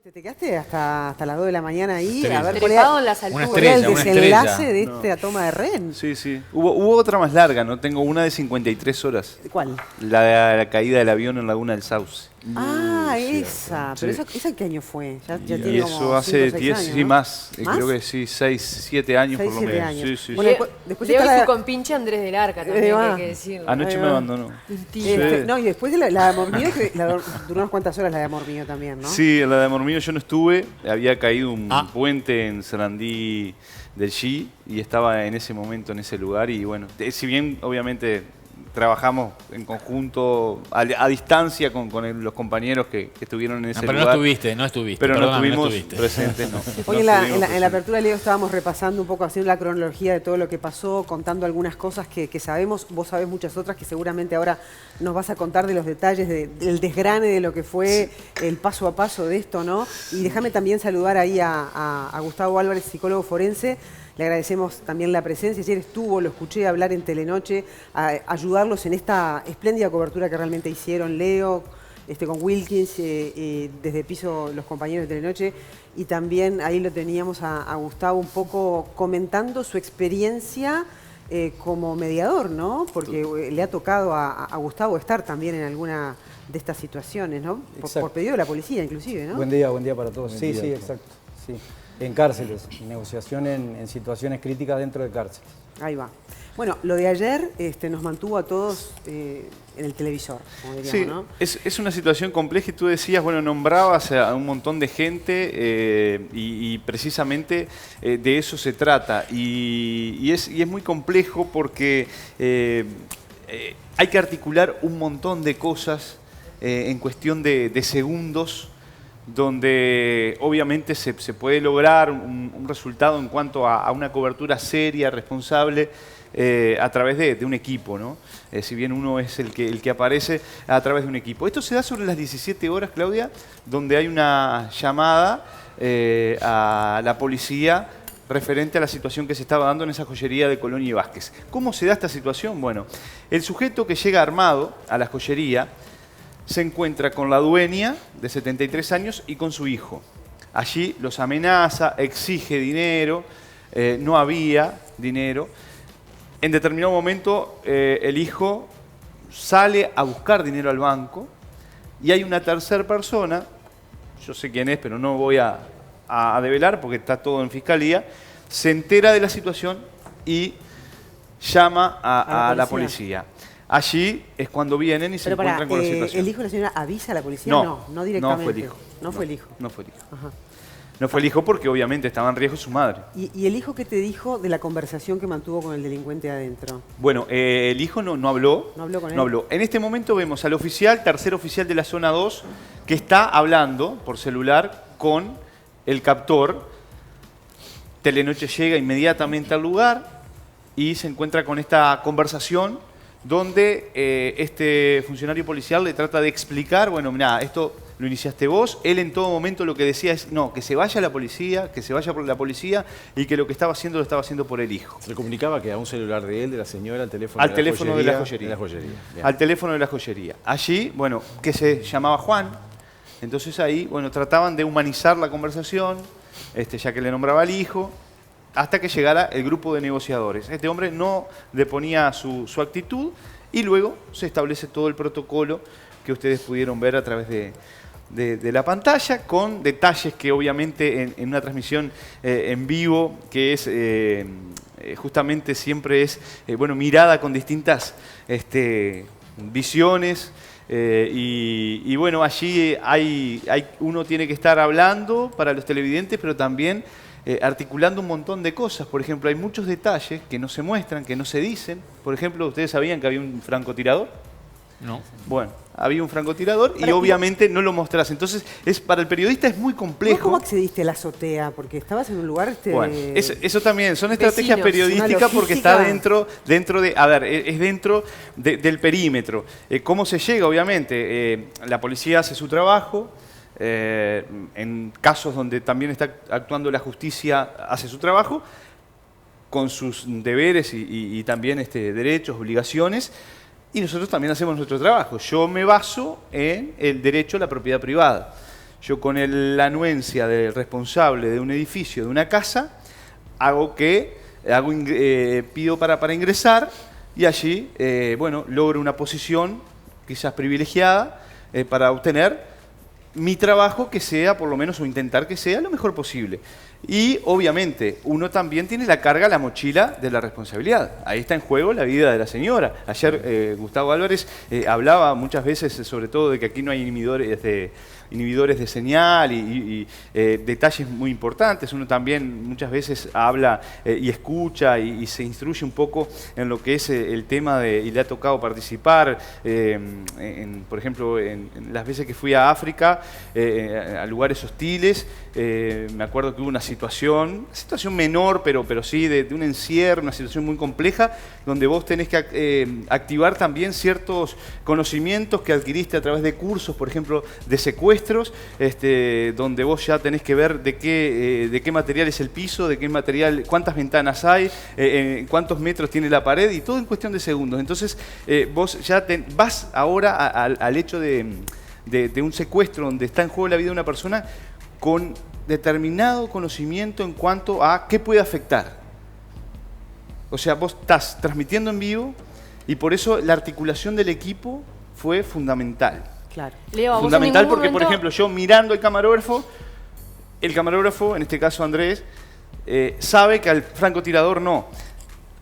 Te quedaste hasta las 2 de la mañana ahí a ver trepado en las alturas. cuál era el una desenlace estrella. de esta toma de rehén. Sí, sí. Hubo otra más larga, ¿no? Tengo una de 53 horas. ¿Cuál? La caída del avión en Laguna del Sauce. Ah, cierto. esa. Pero Sí. ¿esa qué año fue? Ya Y tiene como eso hace 5 o 6 10, años, sí, ¿no? más. ¿Más? Creo que sí, 6, 7 años 6, por lo 7 menos. años. Sí, sí, Bueno, sí. después Leo está y la- su compinche Andrés del Arca también, va. hay que decirlo. Anoche Ahí me va. abandonó. Un tío. No, y después de la de Amor Mío, que duró unas cuantas horas la de Amor Mío también, ¿no? Sí, en la de Amor Mío yo no estuve. Había caído un Ah. puente en Sarandí del Xi y estaba en ese momento en ese lugar. Y bueno, si bien obviamente trabajamos en conjunto, a distancia con los compañeros que estuvieron en ese Pero lugar. no estuviste. Pero no Perdóname, estuvimos estuviste. presentes, no. Hoy No en la estuvimos presentes. apertura, Leo, estábamos repasando un poco, haciendo la cronología de todo lo que pasó, contando algunas cosas que sabemos, vos sabés muchas otras que seguramente ahora nos vas a contar de los detalles, del desgrane de lo que fue el paso a paso de esto, ¿no? Y déjame también saludar ahí a Gustavo Álvarez, psicólogo forense. Le agradecemos también la presencia. Ayer estuvo, lo escuché hablar en Telenoche, a ayudarlos en esta espléndida cobertura que realmente hicieron Leo, con Wilkins, desde piso los compañeros de Telenoche. Y también ahí lo teníamos a Gustavo un poco comentando su experiencia como mediador, ¿no? Porque le ha tocado a Gustavo estar también en alguna de estas situaciones, ¿no? Por pedido de la policía, inclusive, ¿no? Buen día para todos. Buen Sí, día. sí, exacto. Sí. En cárceles, negociación en situaciones críticas dentro de cárceles. Ahí va. Bueno, lo de ayer nos mantuvo a todos en el televisor, como diríamos, Sí, ¿no? es una situación compleja y tú decías, bueno, nombrabas a un montón de gente y precisamente de eso se trata. Y es muy complejo porque hay que articular un montón de cosas en cuestión de segundos, donde obviamente se puede lograr un resultado en cuanto a una cobertura seria, responsable, a través de un equipo, ¿no? Si bien uno es el que aparece a través de un equipo. Esto se da sobre las 17 horas, Claudia, donde hay una llamada a la policía referente a la situación que se estaba dando en esa joyería de Colón y Vázquez. ¿Cómo se da esta situación? Bueno, el sujeto que llega armado a la joyería se encuentra con la dueña de 73 años y con su hijo. Allí los amenaza, exige dinero, no había dinero. En determinado momento el hijo sale a buscar dinero al banco y hay una tercera persona, yo sé quién es, pero no voy a develar porque está todo en fiscalía, se entera de la situación y llama a la policía. Allí es cuando vienen y se Pero encuentran con la situación. ¿el hijo de la señora avisa a la policía? No, No directamente. no fue el hijo. No fue el hijo. No fue el hijo. Ajá. No fue el hijo porque obviamente estaba en riesgo su madre. ¿Y el hijo qué te dijo de la conversación que mantuvo con el delincuente adentro? Bueno, el hijo no habló. ¿No habló con él? No habló. En este momento vemos al oficial, tercer oficial de la zona 2, que está hablando por celular con el captor. Telenoche llega inmediatamente al lugar y se encuentra con esta conversación donde este funcionario policial le trata de explicar, bueno, mirá, esto lo iniciaste vos. Él en todo momento lo que decía es, no, que se vaya la policía, que se vaya por la policía y que lo que estaba haciendo lo estaba haciendo por el hijo. Se comunicaba que a un celular de él, de la señora, al teléfono Al de teléfono la de la joyería. joyería. De la joyería. Bien. Al teléfono de la joyería. Allí, bueno, que se llamaba Juan. Entonces ahí, bueno, trataban de humanizar la conversación, ya que le nombraba al hijo, hasta que llegara el grupo de negociadores. Este hombre no deponía su actitud y luego se establece todo el protocolo que ustedes pudieron ver a través de la pantalla, con detalles que obviamente en una transmisión en vivo, que es justamente siempre es mirada con distintas visiones. Y bueno, allí uno tiene que estar hablando para los televidentes, pero también articulando un montón de cosas. Por ejemplo, hay muchos detalles que no se muestran, que no se dicen. Por ejemplo, ¿ustedes sabían que había un francotirador? No. Bueno, había un francotirador y obviamente no lo mostrás. Entonces, para el periodista es muy complejo. ¿Cómo accediste a la azotea? Porque estabas en un lugar... Bueno, eso también, son estrategias vecinos, periodísticas una porque está logística. dentro de, a ver, es dentro del perímetro. ¿Cómo se llega? Obviamente, la policía hace su trabajo, en casos donde también está actuando la justicia hace su trabajo, con sus deberes y también derechos, obligaciones, y nosotros también hacemos nuestro trabajo. Yo me baso en el derecho a la propiedad privada. Yo con la anuencia del responsable de un edificio, de una casa, pido para ingresar y allí, bueno, logro una posición quizás privilegiada para obtener mi trabajo que sea, por lo menos, o intentar que sea lo mejor posible. Y obviamente uno también tiene la carga, la mochila de la responsabilidad. Ahí está en juego la vida de la señora. Ayer Gustavo Álvarez hablaba muchas veces sobre todo de que aquí no hay inhibidores de señal y detalles muy importantes. Uno también muchas veces habla y escucha y se instruye un poco en lo que es el tema y le ha tocado participar, por ejemplo, en las veces que fui a África, a lugares hostiles. Me acuerdo que hubo una situación menor, pero sí de un encierro, una situación muy compleja, donde vos tenés que activar también ciertos conocimientos que adquiriste a través de cursos, por ejemplo, de secuestros, donde vos ya tenés que ver de qué material es el piso, de qué material, cuántas ventanas hay, cuántos metros tiene la pared, y todo en cuestión de segundos. Entonces, vos ya vas ahora al hecho de un secuestro donde está en juego la vida de una persona con determinado conocimiento en cuanto a qué puede afectar. O sea, vos estás transmitiendo en vivo y por eso la articulación del equipo fue fundamental. Claro. Leo, Fundamental porque, por ejemplo, yo mirando al camarógrafo, en este caso Andrés, sabe que al francotirador no.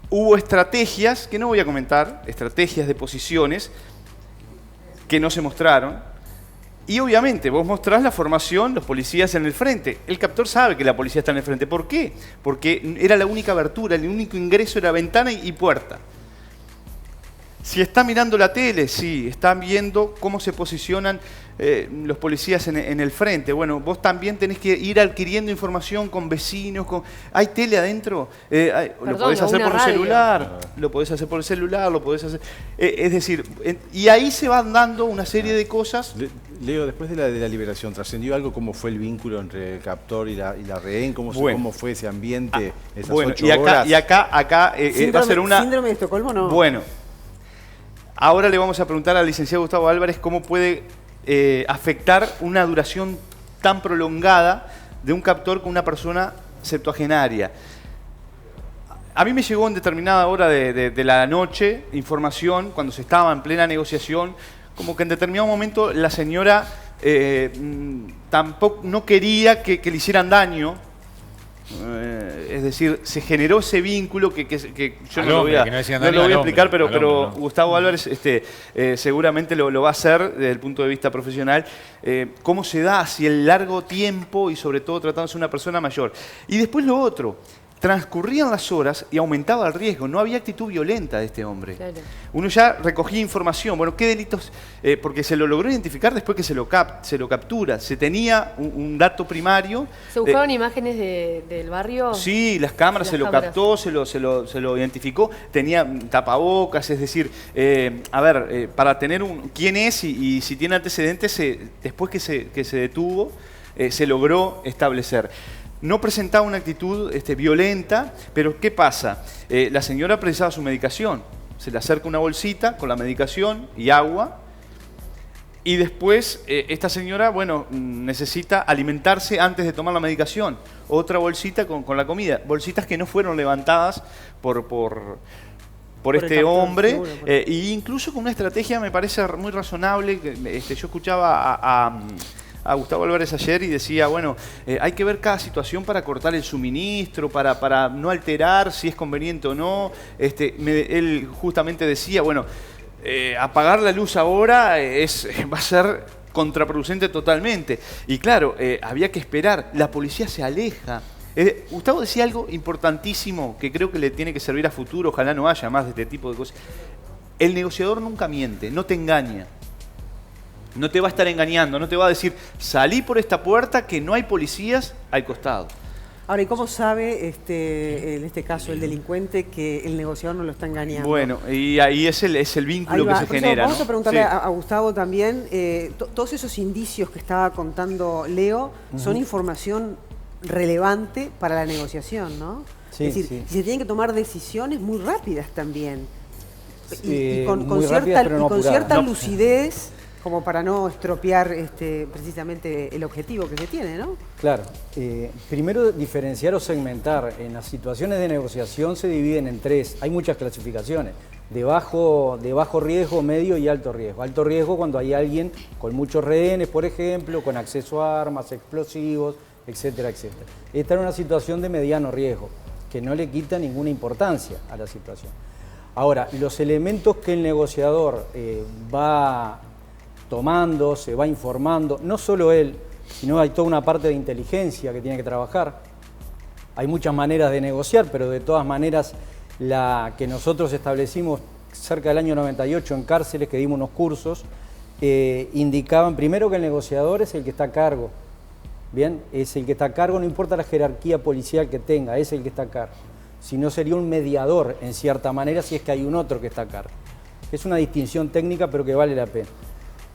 Hubo estrategias, que no voy a comentar, estrategias de posiciones que no se mostraron. Y obviamente vos mostrás la formación, los policías en el frente. El captor sabe que la policía está en el frente. ¿Por qué? Porque era la única abertura, el único ingreso era ventana y puerta. Si está mirando la tele, sí, están viendo cómo se posicionan los policías en el frente. Bueno, vos también tenés que ir adquiriendo información con vecinos. ¿Hay tele adentro? Lo podés hacer por el celular, lo podés hacer por el celular, lo podés hacer... es decir, y ahí se van dando una serie de cosas. Leo, después de la liberación, ¿trascendió algo cómo fue el vínculo entre el captor y la rehén? ¿Cómo fue ese ambiente, esas 8 horas? Y acá va a ser una... ¿Síndrome de Estocolmo no? Bueno, ahora le vamos a preguntar al licenciado Gustavo Álvarez cómo puede afectar una duración tan prolongada de un captor con una persona septuagenaria. A mí me llegó en determinada hora de la noche información, cuando se estaba en plena negociación, como que en determinado momento la señora tampoco no quería que le hicieran daño. Es decir, se generó ese vínculo que yo no lo voy a explicar, pero Gustavo Álvarez seguramente lo va a hacer desde el punto de vista profesional. Cómo se da así el largo tiempo y sobre todo tratándose de una persona mayor. Y después lo otro, transcurrían las horas y aumentaba el riesgo. No había actitud violenta de este hombre. Claro. Uno ya recogía información. Bueno, ¿qué delitos? Porque se lo logró identificar después que se lo captura. Se tenía un dato primario. ¿Se buscaban imágenes del barrio? Sí, las cámaras se lo captó, se lo identificó. Tenía tapabocas, es decir, para tener quién es y si tiene antecedentes, después que se detuvo, se logró establecer. No presentaba una actitud violenta, pero ¿qué pasa? La señora precisaba su medicación. Se le acerca una bolsita con la medicación y agua. Y después esta señora, bueno, necesita alimentarse antes de tomar la medicación. Otra bolsita con la comida. Bolsitas que no fueron levantadas por este hombre. Seguro, e incluso con una estrategia me parece muy razonable. Yo escuchaba a Gustavo Álvarez ayer y decía, bueno, hay que ver cada situación para cortar el suministro, para no alterar si es conveniente o no. Él justamente decía, bueno, apagar la luz ahora va a ser contraproducente totalmente. Y claro, había que esperar, la policía se aleja. Gustavo decía algo importantísimo que creo que le tiene que servir a futuro, ojalá no haya más de este tipo de cosas. El negociador nunca miente, no te engaña. No te va a estar engañando, no te va a decir, salí por esta puerta que no hay policías al costado. Ahora, ¿y cómo sabe en este caso el delincuente que el negociador no lo está engañando? Bueno, y ahí es el vínculo que se genera. Vamos a preguntarle a Gustavo también, todos esos indicios que estaba contando Leo son información relevante para la negociación, ¿no? Sí, es decir, se tienen que tomar decisiones muy rápidas también. Y con muy rápidas, pero no apuradas. cierta lucidez como para no estropear precisamente el objetivo que se tiene, ¿no? Claro. Primero, diferenciar o segmentar. En las situaciones de negociación se dividen en tres. Hay muchas clasificaciones. De bajo riesgo, medio y alto riesgo. Alto riesgo cuando hay alguien con muchos rehenes, por ejemplo, con acceso a armas, explosivos, etcétera, etcétera. Esta es una situación de mediano riesgo, que no le quita ninguna importancia a la situación. Ahora, los elementos que el negociador va tomando, se va informando, no solo él, sino hay toda una parte de inteligencia que tiene que trabajar. Hay muchas maneras de negociar, pero de todas maneras la que nosotros establecimos cerca del año 98 en cárceles, que dimos unos cursos, indicaban primero que el negociador es el que está a cargo. Bien, es el que está a cargo, no importa la jerarquía policial que tenga, es el que está a cargo. Si no, sería un mediador en cierta manera si es que hay un otro que está a cargo. Es una distinción técnica, pero que vale la pena.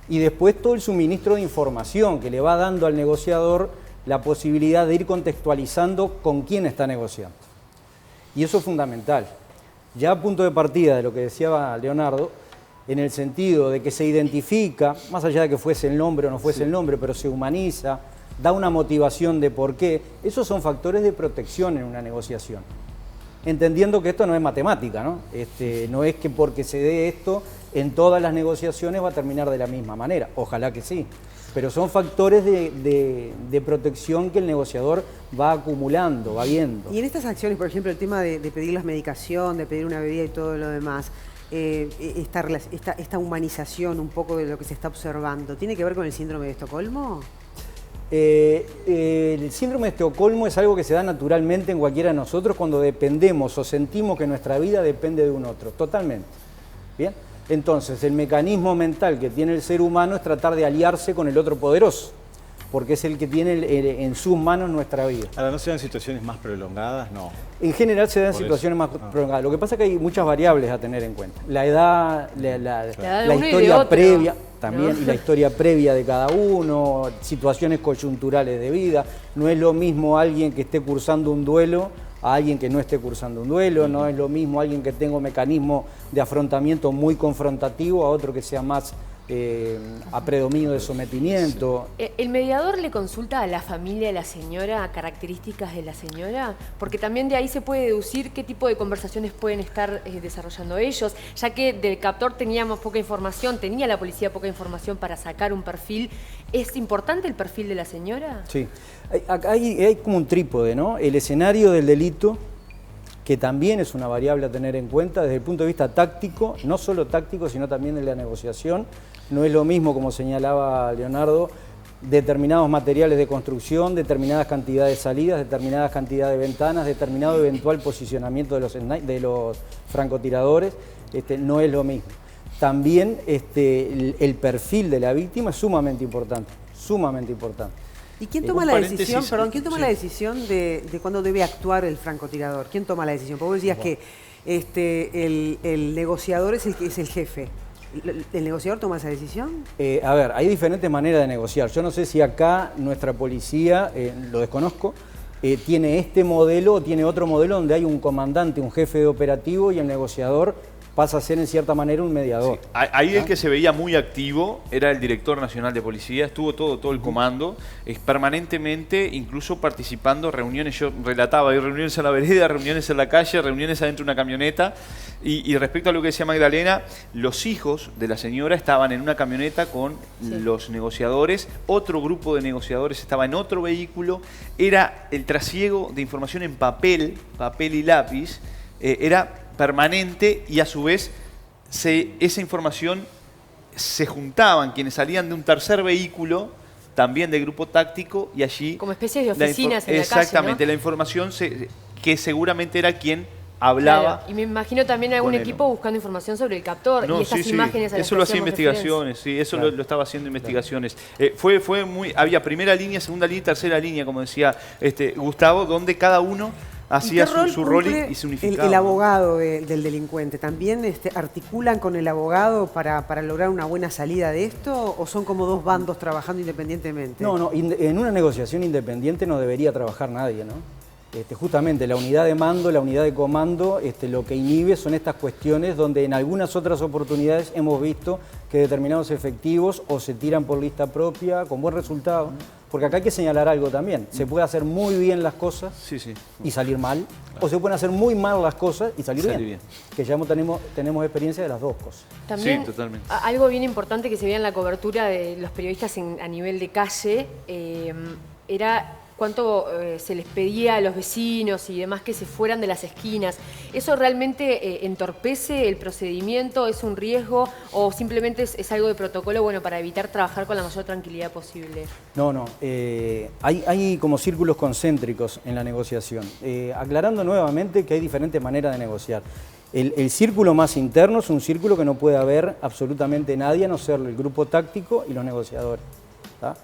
Y después todo el suministro de información que le va dando al negociador la posibilidad de ir contextualizando con quién está negociando. Y eso es fundamental. Ya a punto de partida de lo que decía Leonardo, en el sentido de que se identifica, más allá de que fuese el nombre o no fuese el nombre, pero se humaniza, da una motivación de por qué, esos son factores de protección en una negociación. Entendiendo que esto no es matemática, ¿no? No es que porque se dé esto, en todas las negociaciones va a terminar de la misma manera. Ojalá que sí. Pero son factores de protección que el negociador va acumulando, va viendo. Y en estas acciones, por ejemplo, el tema de pedir la medicación, de pedir una bebida y todo lo demás, esta humanización un poco de lo que se está observando, ¿tiene que ver con el síndrome de Estocolmo? El síndrome de Estocolmo es algo que se da naturalmente en cualquiera de nosotros cuando dependemos o sentimos que nuestra vida depende de un otro, totalmente. ¿Bien? Entonces, el mecanismo mental que tiene el ser humano es tratar de aliarse con el otro poderoso, porque es el que tiene en sus manos nuestra vida. Ahora, ¿no se dan situaciones más prolongadas? No. En general se dan situaciones más prolongadas. Lo que pasa es que hay muchas variables a tener en cuenta. La edad, la historia previa, también, ¿no? Y la historia previa de cada uno, situaciones coyunturales de vida. No es lo mismo alguien que esté cursando un duelo a alguien que no esté cursando un duelo, no es lo mismo alguien que tenga un mecanismo de afrontamiento muy confrontativo a otro que sea más a predominio de sometimiento. ¿El mediador le consulta a la familia de la señora características de la señora? Porque también de ahí se puede deducir qué tipo de conversaciones pueden estar desarrollando ellos, ya que del captor teníamos poca información, tenía la policía poca información para sacar un perfil. ¿Es importante el perfil de la señora? Sí, hay como un trípode, ¿no? El escenario del delito, que también es una variable a tener en cuenta desde el punto de vista táctico, no solo táctico, sino también de la negociación. No es lo mismo, como señalaba Leonardo, determinados materiales de construcción, determinadas cantidades de salidas, determinadas cantidades de ventanas, determinado eventual posicionamiento de los francotiradores, no es lo mismo. También el perfil de la víctima es sumamente importante, sumamente importante. ¿Y quién toma la decisión, quién toma la decisión de cuándo debe actuar el francotirador? ¿Quién toma la decisión? Porque vos decías que el negociador es el jefe. ¿El negociador toma esa decisión? A ver, hay diferentes maneras de negociar. Yo no sé si acá nuestra policía, lo desconozco, tiene este modelo o tiene otro modelo donde hay un comandante, un jefe de operativo y el negociador pasa a ser en cierta manera un mediador. Sí. Ahí el que se veía muy activo era el director nacional de policía, estuvo todo el comando, permanentemente, incluso participando en reuniones. Yo relataba, hay reuniones en la vereda, reuniones en la calle, reuniones adentro de una camioneta. Y respecto a lo que decía Magdalena, los hijos de la señora estaban en una camioneta con los negociadores, otro grupo de negociadores estaba en otro vehículo, era el trasiego de información en papel y lápiz, era permanente, y a su vez esa información se juntaban quienes salían de un tercer vehículo, también del grupo táctico, y allí... Como especies de oficinas en la calle, exactamente, ¿no? La información que seguramente era quien hablaba. Claro, y me imagino también algún equipo buscando información sobre el captor y estas imágenes a las eso lo hacía investigaciones, sí, eso lo estaba haciendo investigaciones. Había primera línea, segunda línea y tercera línea, como decía Gustavo, donde cada uno hacía su rol y se unificaba. El abogado del delincuente, ¿también articulan con el abogado para lograr una buena salida de esto, o son como dos bandos trabajando independientemente? No, en una negociación independiente no debería trabajar nadie, ¿no? justamente la unidad de mando, la unidad de comando, lo que inhibe son estas cuestiones donde en algunas otras oportunidades hemos visto que determinados efectivos o se tiran por lista propia con buen resultado, porque acá hay que señalar algo también, se puede hacer muy bien las cosas y salir mal, o se pueden hacer muy mal las cosas y salir bien, que ya tenemos experiencia de las dos cosas. También sí, totalmente. Algo bien importante que se veía en la cobertura de los periodistas a nivel de calle era cuánto se les pedía a los vecinos y demás que se fueran de las esquinas. ¿Eso realmente entorpece el procedimiento? ¿Es un riesgo? ¿O simplemente es algo de protocolo para evitar trabajar con la mayor tranquilidad posible? No. Hay como círculos concéntricos en la negociación. Aclarando nuevamente que hay diferentes maneras de negociar. El círculo más interno es un círculo que no puede haber absolutamente nadie, a no ser el grupo táctico y los negociadores, ¿tá?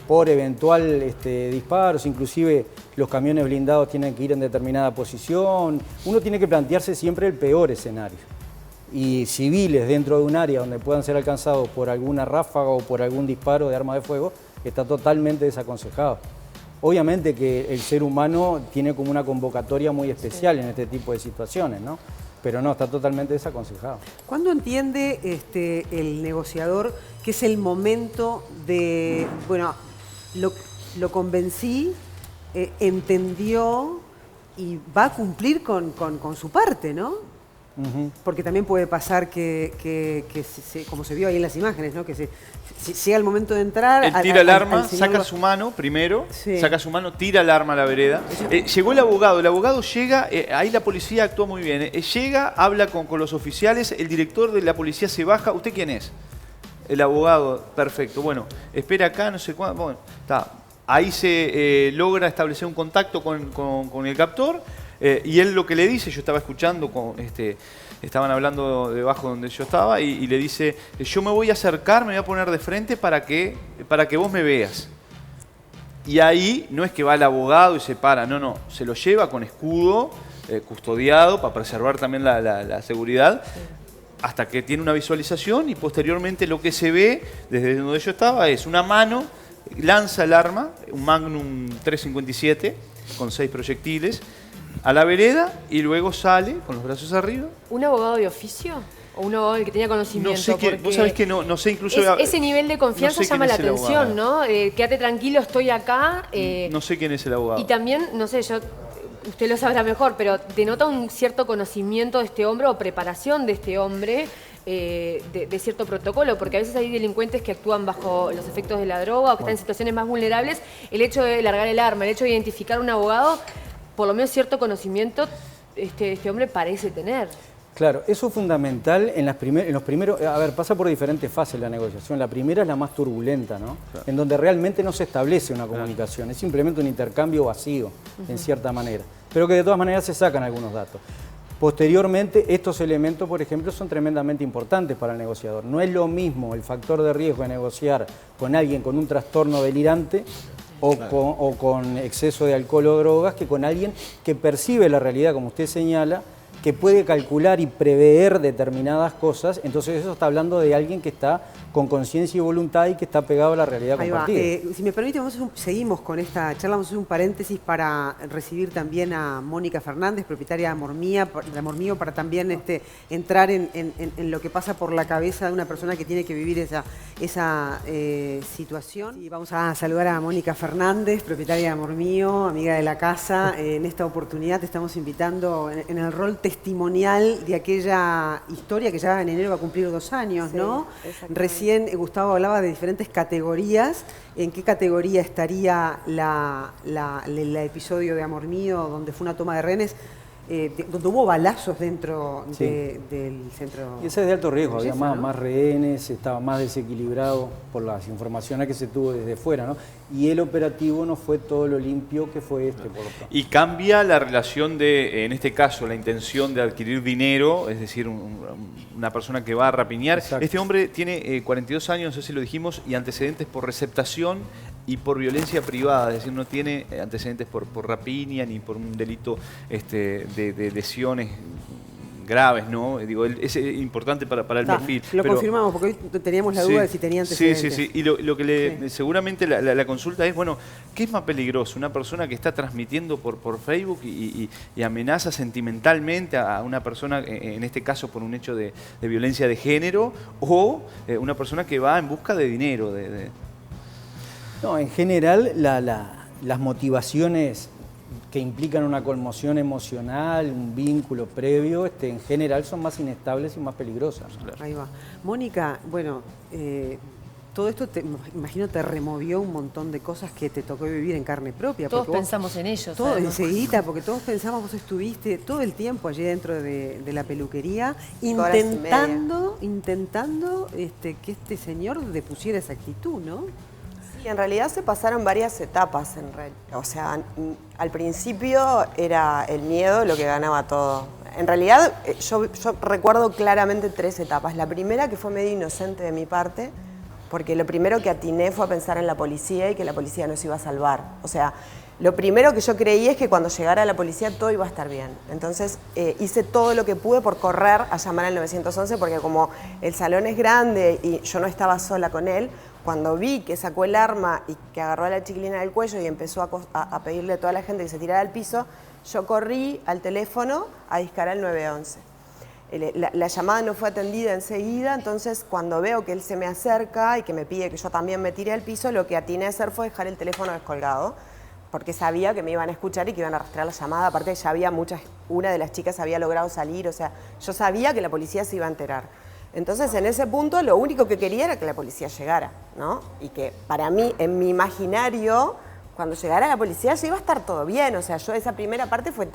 Por eventual disparos, inclusive los camiones blindados tienen que ir en determinada posición. Uno tiene que plantearse siempre el peor escenario. Y civiles dentro de un área donde puedan ser alcanzados por alguna ráfaga o por algún disparo de arma de fuego, está totalmente desaconsejado. Obviamente que el ser humano tiene como una convocatoria muy especial en este tipo de situaciones, ¿no? Pero no, está totalmente desaconsejado. ¿Cuándo entiende el negociador que es el momento de, lo convencí, entendió y va a cumplir con su parte, ¿no? Porque también puede pasar que como se vio ahí en las imágenes, ¿no? Que si llega el momento de entrar... Él tira el arma, saca su mano primero, saca su mano, tira el arma a la vereda. Llegó el abogado llega, ahí la policía actuó muy bien. Llega, habla con los oficiales, el director de la policía se baja. ¿Usted quién es? El abogado, perfecto. Bueno, espera acá, no sé cuándo. Bueno, está. Ahí se logra establecer un contacto con el captor. Y él lo que le dice, yo estaba escuchando, estaban hablando debajo donde yo estaba, y le dice, yo me voy a acercar, me voy a poner de frente para que vos me veas. Y ahí no es que va el abogado y se para, no, se lo lleva con escudo, custodiado, para preservar también la seguridad, hasta que tiene una visualización, y posteriormente lo que se ve desde donde yo estaba es una mano, lanza el arma, un Magnum 357 con 6 proyectiles, a la vereda, y luego sale con los brazos arriba. ¿Un abogado de oficio? ¿O un abogado del que tenía conocimiento? No sé, vos sabés que no sé, incluso... ese nivel de confianza llama la atención, ¿no? Quédate tranquilo, estoy acá. No sé quién es el abogado. Y también, no sé, usted lo sabrá mejor, pero denota un cierto conocimiento de este hombre o preparación de este hombre de cierto protocolo, porque a veces hay delincuentes que actúan bajo los efectos de la droga o que están en situaciones más vulnerables. El hecho de largar el arma, el hecho de identificar a un abogado, por lo menos cierto conocimiento este hombre parece tener. Claro, eso es fundamental en los primeros... A ver, pasa por diferentes fases la negociación. La primera es la más turbulenta, ¿no? Claro. En donde realmente no se establece una comunicación, es simplemente un intercambio vacío, en cierta manera, pero que de todas maneras se sacan algunos datos. Posteriormente, estos elementos, por ejemplo, son tremendamente importantes para el negociador. No es lo mismo el factor de riesgo de negociar con alguien con un trastorno delirante o con exceso de alcohol o drogas que con alguien que percibe la realidad, como usted señala, que puede calcular y prever determinadas cosas. Entonces eso está hablando de alguien que está con conciencia y voluntad y que está pegado a la realidad compartida. Si me permite, seguimos con esta charla, vamos a hacer un paréntesis para recibir también a Mónica Fernández, propietaria de Amor Mío, para también entrar en lo que pasa por la cabeza de una persona que tiene que vivir esa situación. Y vamos a saludar a Mónica Fernández, propietaria de Amor Mío, amiga de la casa. En esta oportunidad te estamos invitando en el rol testimonial de aquella historia que ya en enero va a cumplir 2 años, ¿no? Recién Gustavo hablaba de diferentes categorías. ¿En qué categoría estaría el episodio de Amor Mío, donde fue una toma de rehenes, donde hubo balazos dentro del centro? Y ese es de alto riesgo, había más rehenes, estaba más desequilibrado por las informaciones que se tuvo desde fuera, ¿no? Y el operativo no fue todo lo limpio que fue por lo pronto. Y cambia la relación de, en este caso, la intención de adquirir dinero, es decir, una persona que va a rapiñar. Exacto. Este hombre tiene 42 años, no sé si lo dijimos, y antecedentes por receptación y por violencia privada, es decir, no tiene antecedentes por rapiña ni por un delito de lesiones graves, ¿no? Digo, es importante para el perfil. Lo confirmamos, porque hoy teníamos la duda de si tenía antecedentes. Sí. Y lo que seguramente la consulta es, bueno, ¿qué es más peligroso? ¿Una persona que está transmitiendo por Facebook y amenaza sentimentalmente a una persona, en este caso por un hecho de violencia de género, o una persona que va en busca de dinero? No, en general las motivaciones que implican una conmoción emocional, un vínculo previo, en general son más inestables y más peligrosas. Ahí va. Mónica, bueno, todo esto, imagino, te removió un montón de cosas que te tocó vivir en carne propia. Todos pensamos en ellos. Todo enseguida, porque todos pensamos, vos estuviste todo el tiempo allí dentro de la peluquería, intentando que este señor depusiera esa actitud, ¿no? Sí, en realidad se pasaron varias etapas, o sea, al principio era el miedo lo que ganaba todo. En realidad yo recuerdo claramente 3 etapas. La primera, que fue medio inocente de mi parte, porque lo primero que atiné fue a pensar en la policía y que la policía nos iba a salvar. O sea, lo primero que yo creí es que cuando llegara la policía todo iba a estar bien. Entonces hice todo lo que pude por correr a llamar al 911, porque como el salón es grande y yo no estaba sola con él, cuando vi que sacó el arma y que agarró a la chiquilina del cuello y empezó a pedirle a toda la gente que se tirara al piso, yo corrí al teléfono a disparar al 911. La llamada no fue atendida enseguida, entonces cuando veo que él se me acerca y que me pide que yo también me tire al piso, lo que atiné a hacer fue dejar el teléfono descolgado, porque sabía que me iban a escuchar y que iban a arrastrar la llamada. Aparte ya había una de las chicas había logrado salir, o sea, yo sabía que la policía se iba a enterar. Entonces, en ese punto, lo único que quería era que la policía llegara, ¿no? Y que para mí, en mi imaginario, cuando llegara la policía ya iba a estar todo bien. O sea, yo esa primera parte fue,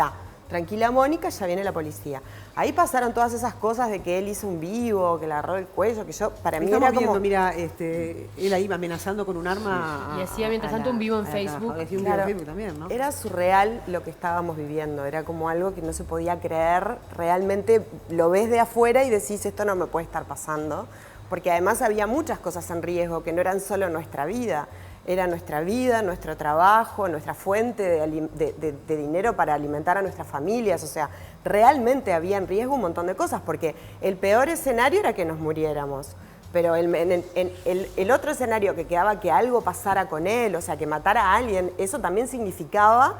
tranquila Mónica, ya viene la policía. Ahí pasaron todas esas cosas de que él hizo un vivo, que le agarró el cuello, que yo, para mí era como... Mira, él ahí amenazando con un arma. Y hacía mientras tanto un vivo en Facebook. Claro, Facebook también, ¿no? Era surreal lo que estábamos viviendo, era como algo que no se podía creer. Realmente lo ves de afuera y decís, esto no me puede estar pasando. Porque además había muchas cosas en riesgo que no eran solo nuestra vida. Era nuestra vida, nuestro trabajo, nuestra fuente de dinero para alimentar a nuestras familias. O sea, realmente había en riesgo un montón de cosas, porque el peor escenario era que nos muriéramos. Pero el otro escenario que quedaba, que algo pasara con él, o sea, que matara a alguien, eso también significaba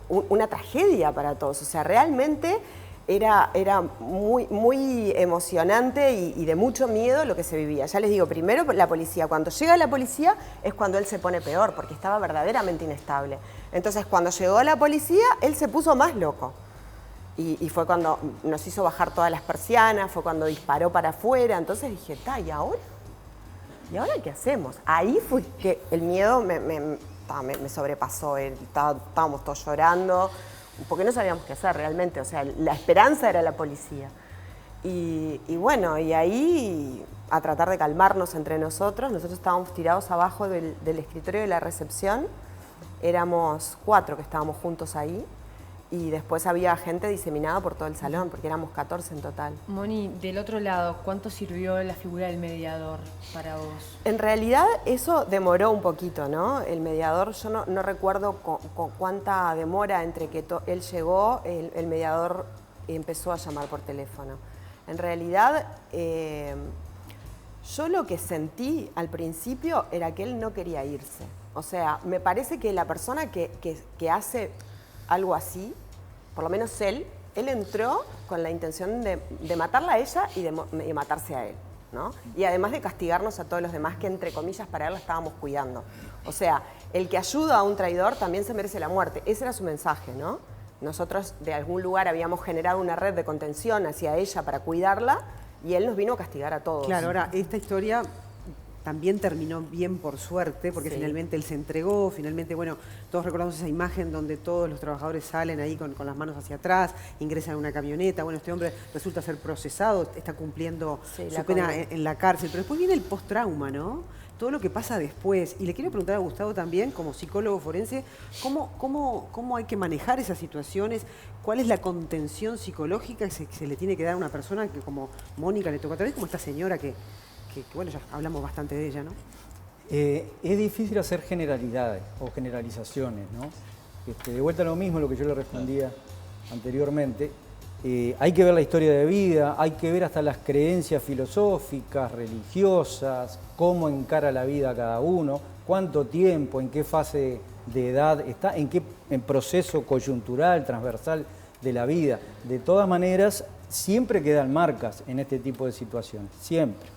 una tragedia para todos. O sea, realmente era muy emocionante y de mucho miedo lo que se vivía. Ya les digo, primero la policía. Cuando llega la policía es cuando él se pone peor, porque estaba verdaderamente inestable. Entonces, cuando llegó la policía, él se puso más loco. Y fue cuando nos hizo bajar todas las persianas, fue cuando disparó para afuera. Entonces dije, ¿y ahora? ¿Y ahora qué hacemos? Ahí fue que el miedo me sobrepasó. Estábamos todos llorando, porque no sabíamos qué hacer realmente. O sea, la esperanza era la policía. Y bueno, y ahí a tratar de calmarnos entre nosotros. Nosotros estábamos tirados abajo del escritorio de la recepción. Éramos 4 que estábamos juntos ahí. Y después había gente diseminada por todo el salón, porque éramos 14 en total. Moni, del otro lado, ¿cuánto sirvió la figura del mediador para vos? En realidad eso demoró un poquito, ¿no? El mediador, yo no recuerdo con cuánta demora entre que él llegó, el mediador empezó a llamar por teléfono. En realidad, yo lo que sentí al principio era que él no quería irse. O sea, me parece que la persona que hace algo así, por lo menos él entró con la intención de matarla a ella y de matarse a él, ¿no? Y además de castigarnos a todos los demás que, entre comillas, para él la estábamos cuidando. O sea, el que ayuda a un traidor también se merece la muerte. Ese era su mensaje, ¿no? Nosotros de algún lugar habíamos generado una red de contención hacia ella para cuidarla y él nos vino a castigar a todos. Claro, ahora, esta historia también terminó bien por suerte, porque finalmente él se entregó, finalmente, bueno, todos recordamos esa imagen donde todos los trabajadores salen ahí con las manos hacia atrás, ingresan a una camioneta, bueno, este hombre resulta ser procesado, está cumpliendo su pena en la cárcel, pero después viene el post-trauma, ¿no? Todo lo que pasa después. Y le quiero preguntar a Gustavo también, como psicólogo forense, ¿cómo hay que manejar esas situaciones? ¿Cuál es la contención psicológica que se le tiene que dar a una persona que, como Mónica le tocó a través, como esta señora que bueno, ya hablamos bastante de ella, ¿no? Es difícil hacer generalidades o generalizaciones, ¿no? De vuelta a lo mismo, lo que yo le respondía anteriormente. hay que ver la historia de vida, hay que ver hasta las creencias filosóficas, religiosas, cómo encara la vida cada uno, cuánto tiempo, en qué fase de edad está, en proceso coyuntural, transversal de la vida. De todas maneras, siempre quedan marcas en este tipo de situaciones, siempre.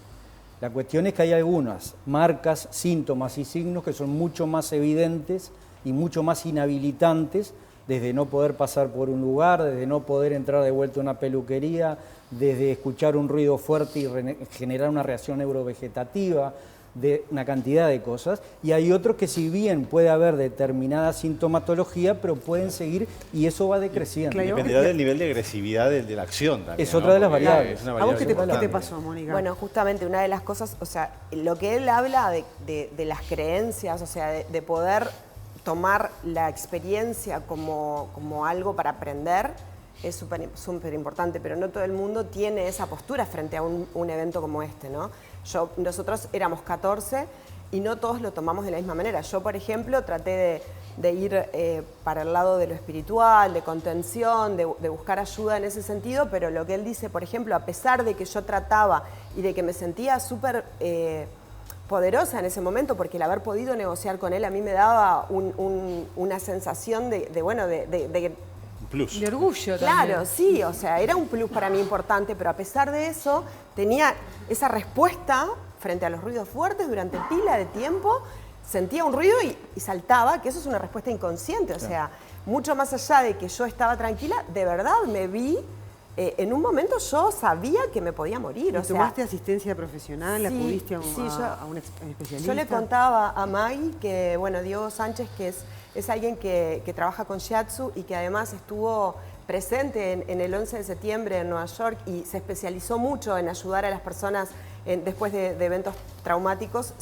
La cuestión es que hay algunas marcas, síntomas y signos que son mucho más evidentes y mucho más inhabilitantes, desde no poder pasar por un lugar, desde no poder entrar de vuelta a una peluquería, desde escuchar un ruido fuerte y generar una reacción neurovegetativa, de una cantidad de cosas. Y hay otros que si bien puede haber determinada sintomatología, pero pueden seguir y eso va decreciendo. Claro, dependerá del nivel de agresividad de la acción también. Es otra de las variables. ¿A vos qué te pasó, Mónica? Bueno, justamente una de las cosas, o sea, lo que él habla de las creencias, o sea, de poder tomar la experiencia como algo para aprender, es súper importante, pero no todo el mundo tiene esa postura frente a un evento como este, ¿no? Nosotros éramos 14 y no todos lo tomamos de la misma manera. Yo, por ejemplo, traté de ir para el lado de lo espiritual, de contención, de buscar ayuda en ese sentido, pero lo que él dice, por ejemplo, a pesar de que yo trataba y de que me sentía súper poderosa en ese momento, porque el haber podido negociar con él a mí me daba una sensación de plus. De orgullo claro, también. sí, o sea, era un plus para mí importante, pero a pesar de eso, tenía esa respuesta frente a los ruidos fuertes durante pila de tiempo, sentía un ruido y saltaba, que eso es una respuesta inconsciente, o sea, mucho más allá de que yo estaba tranquila, de verdad me vi, en un momento yo sabía que me podía morir. ¿Y tomaste asistencia profesional? Sí, ¿Acudiste a un especialista? Yo le contaba a Maggie que, bueno, Diego Sánchez, que es alguien que trabaja con Shiatsu y que además estuvo presente en el 11 de septiembre en Nueva York y se especializó mucho en ayudar a las personas después de eventos traumáticos,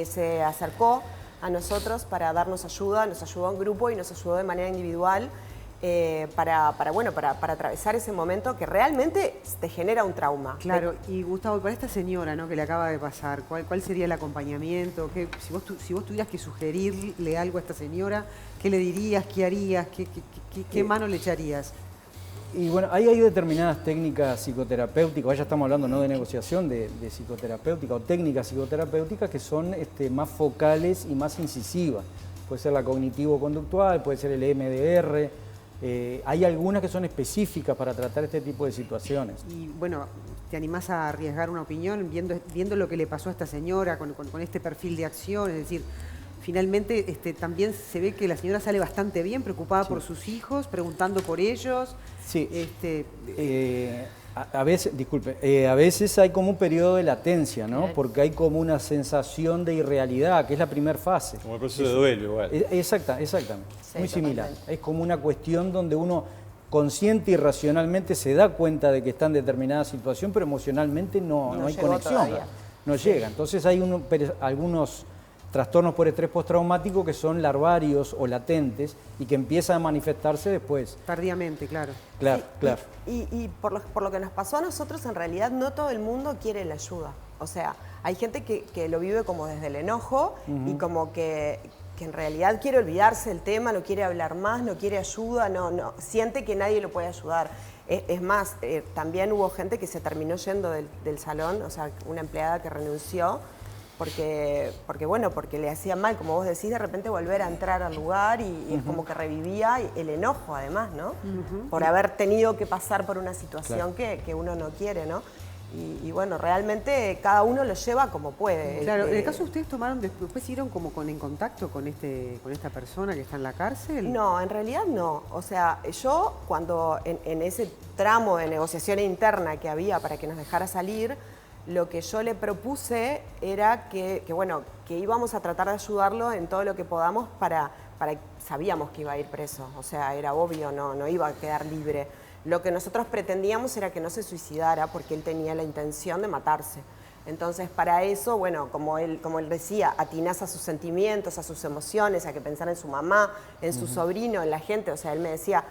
se acercó a nosotros para darnos ayuda, nos ayudó en grupo y nos ayudó de manera individual para atravesar ese momento que realmente te genera un trauma. Claro, y Gustavo, para esta señora, ¿no?, que le acaba de pasar, ¿cuál sería el acompañamiento? Si vos tuvieras que sugerirle algo a esta señora, ¿qué le dirías? ¿Qué harías? ¿Qué mano le echarías? Y bueno, ahí hay determinadas técnicas psicoterapéuticas, ya estamos hablando no de negociación, de psicoterapéutica o técnicas psicoterapéuticas que son más focales y más incisivas. Puede ser la cognitivo-conductual, puede ser el EMDR. Hay algunas que son específicas para tratar este tipo de situaciones. Y bueno, ¿te animás a arriesgar una opinión viendo lo que le pasó a esta señora con este perfil de acción? Es decir, finalmente también se ve que la señora sale bastante bien, preocupada por sus hijos, preguntando por ellos. Sí. A veces hay como un periodo de latencia, ¿no? Porque hay como una sensación de irrealidad, que es la primera fase. Como el proceso de duelo igual. Exactamente, Sí, muy similar. totalmente. Es como una cuestión donde uno consciente y racionalmente se da cuenta de que está en determinada situación, pero emocionalmente no hay llegó conexión, todavía. no llega. Entonces hay algunos trastornos por estrés postraumático que son larvarios o latentes y que empiezan a manifestarse después. Tardíamente, claro. Claro, Sí, claro. Y por lo que nos pasó a nosotros, en realidad no todo el mundo quiere la ayuda. O sea, hay gente que lo vive como desde el enojo y como que en realidad quiere olvidarse del tema, no quiere hablar más, no quiere ayuda, no siente que nadie lo puede ayudar. Es más, también hubo gente que se terminó yendo del salón, o sea, una empleada que renunció, porque le hacía mal, como vos decís, de repente volver a entrar al lugar y es como que revivía el enojo además, ¿no? Por haber tenido que pasar por una situación que uno no quiere, ¿no? Y bueno, realmente cada uno lo lleva como puede. Claro, en el caso de ustedes después siguieron como en contacto con esta persona que está en la cárcel. No, en realidad no. O sea, yo cuando en ese tramo de negociación interna que había para que nos dejara salir, lo que yo le propuse era que íbamos a tratar de ayudarlo en todo lo que podamos para sabíamos que iba a ir preso, o sea, era obvio, no iba a quedar libre. Lo que nosotros pretendíamos era que no se suicidara porque él tenía la intención de matarse. Entonces, para eso, bueno, como él decía, atinás a sus sentimientos, a sus emociones, a que pensara en su mamá, en su sobrino, en la gente. O sea, él me decía,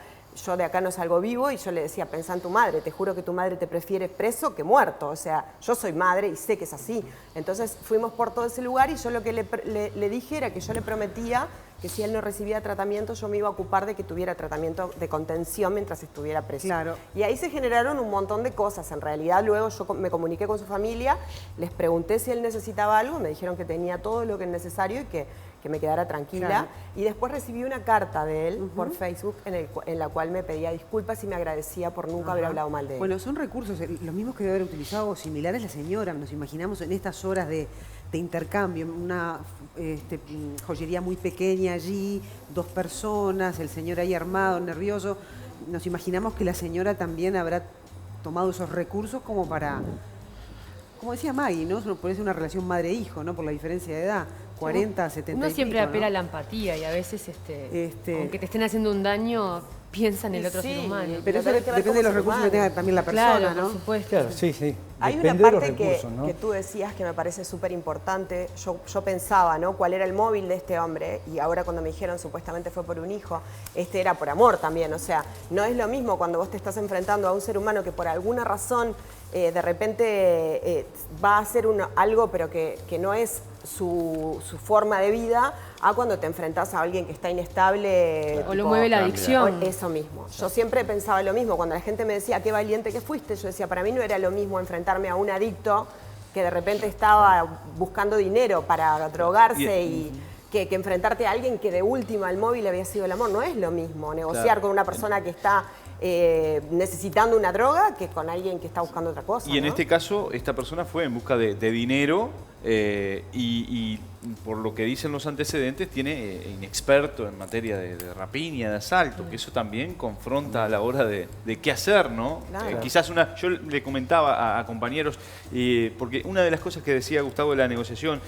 yo de acá no salgo vivo, y yo le decía, pensá en tu madre, te juro que tu madre te prefiere preso que muerto. O sea, yo soy madre y sé que es así. Entonces fuimos por todo ese lugar y yo lo que le dije era que yo le prometía que si él no recibía tratamiento, yo me iba a ocupar de que tuviera tratamiento de contención mientras estuviera preso. Claro. Y ahí se generaron un montón de cosas. En realidad, luego yo me comuniqué con su familia, les pregunté si él necesitaba algo, me dijeron que tenía todo lo que es necesario y que me quedara tranquila. Claro. Y después recibí una carta de él por Facebook en la cual me pedía disculpas y me agradecía por nunca haber hablado mal de él. Bueno, son recursos, los mismos que debe haber utilizado o similares la señora, nos imaginamos en estas horas de intercambio, una joyería muy pequeña allí, 2 personas, el señor ahí armado, nervioso. Nos imaginamos que la señora también habrá tomado esos recursos como para, como decía Maggie, ¿no? Puede ser una relación madre-hijo, ¿no? Por la diferencia de edad. 40, 70 Uno siempre y pico, apela ¿no? a la empatía y a veces, aunque te estén haciendo un daño, piensa en el otro ser humano. Pero eso Tenés que ver depende de los cómo ser recursos que humano. tenga también la persona, Claro, ¿no? por supuesto. Claro, sí, sí. Hay Depende una de los parte recursos, ¿no? que tú decías que me parece súper importante. Yo pensaba, ¿no? ¿Cuál era el móvil de este hombre? Y ahora cuando me dijeron supuestamente fue por un hijo, era por amor también. O sea, no es lo mismo cuando vos te estás enfrentando a un ser humano que por alguna razón de repente va a hacer algo pero que no es su forma de vida, a cuando te enfrentás a alguien que está inestable. O lo mueve la adicción. Eso mismo. Yo siempre pensaba lo mismo. Cuando la gente me decía, qué valiente que fuiste, yo decía, para mí no era lo mismo enfrentarme a un adicto que de repente estaba buscando dinero para drogarse y que enfrentarte a alguien que de última el móvil había sido el amor. No es lo mismo negociar con una persona que está necesitando una droga que con alguien que está buscando otra cosa. Y en ¿no? este caso, esta persona fue en busca de dinero y por lo que dicen los antecedentes, tiene inexperto en materia de rapiña, de asalto, que eso también confronta a la hora de qué hacer, ¿no? Claro. Quizás yo le comentaba a compañeros, porque una de las cosas que decía Gustavo de la negociación,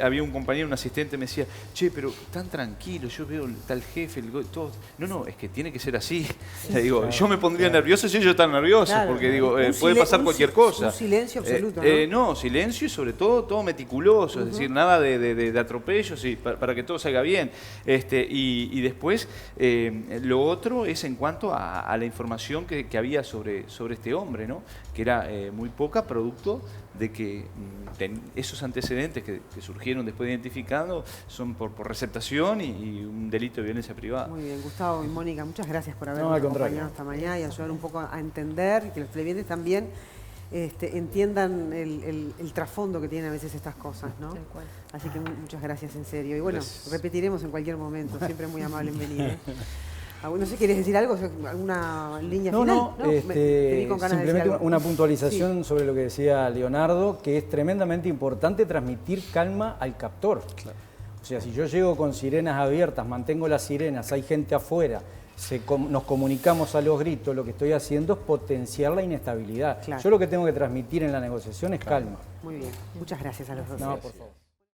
había un compañero, un asistente, me decía, che, pero tan tranquilo, yo veo tal jefe, todo. No, es que tiene que ser así. Le digo, yo me pondría nervioso si ellos están nerviosos, Claro. porque digo, puede pasar cualquier cosa. Un silencio absoluto, ¿no? Silencio y sobre todo meticuloso, es decir, nada de atropellos y para que todo salga bien. Y después, lo otro es en cuanto a la información que había sobre este hombre, ¿no? Que era muy poca, producto de que esos antecedentes que surgieron después de identificado son por receptación y un delito de violencia privada. Muy bien, Gustavo y Mónica, muchas gracias por No, habernos al contrario. acompañado esta mañana y ayudar un poco a entender y que los televidentes también entiendan el trasfondo que tienen a veces estas cosas, ¿no? Tal cual. Así que muchas gracias en serio. Y bueno, Gracias. repetiremos en cualquier momento, siempre muy amable en venir. ¿Eh? No sé, ¿quieres decir algo? ¿Alguna línea final? No, Te vi con ganas de decir simplemente algo. una puntualización sobre lo que decía Leonardo, que es tremendamente importante transmitir calma al captor. Claro. O sea, si yo llego con sirenas abiertas, mantengo las sirenas, hay gente afuera, nos comunicamos a los gritos, lo que estoy haciendo es potenciar la inestabilidad. Claro. Yo lo que tengo que transmitir en la negociación es calma. Muy bien, muchas gracias a los dos. No, por favor.